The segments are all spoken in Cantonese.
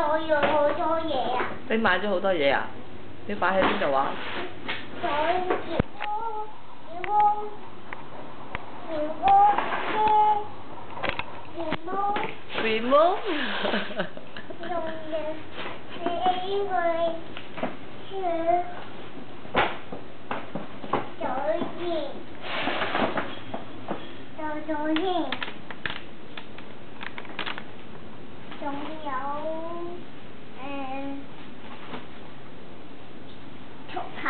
我有好多嘢啊！你買咗好多嘢啊？你擺喺邊度啊？Remove 仲有足球。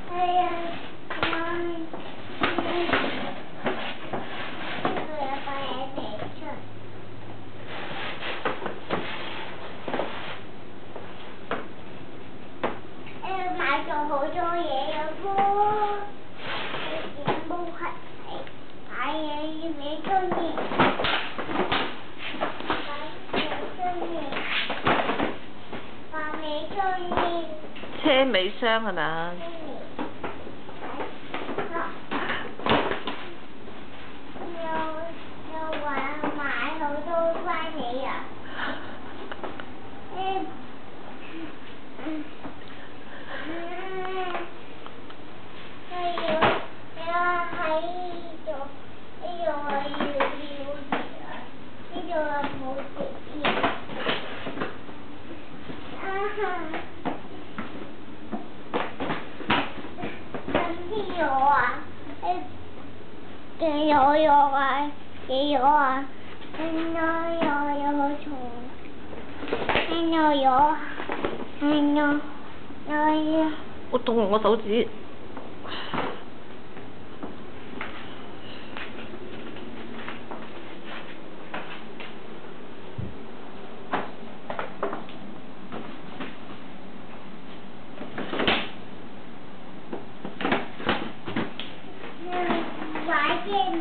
係啊，買咗好多嘢啊喎！冇係買嘢你中意，話你中意。車尾箱係咪啊？又話買好多翻嚟啊！我凍我手指。玩嘅未？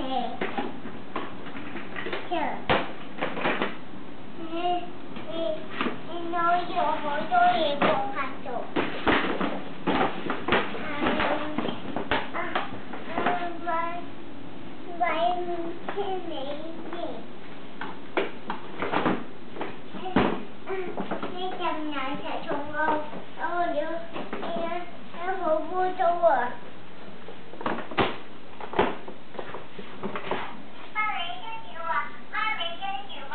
我有好多嘢放喺度。買車尾先。呢陣奶茶從我好污糟啊！媽咪跟住話，媽咪跟住話。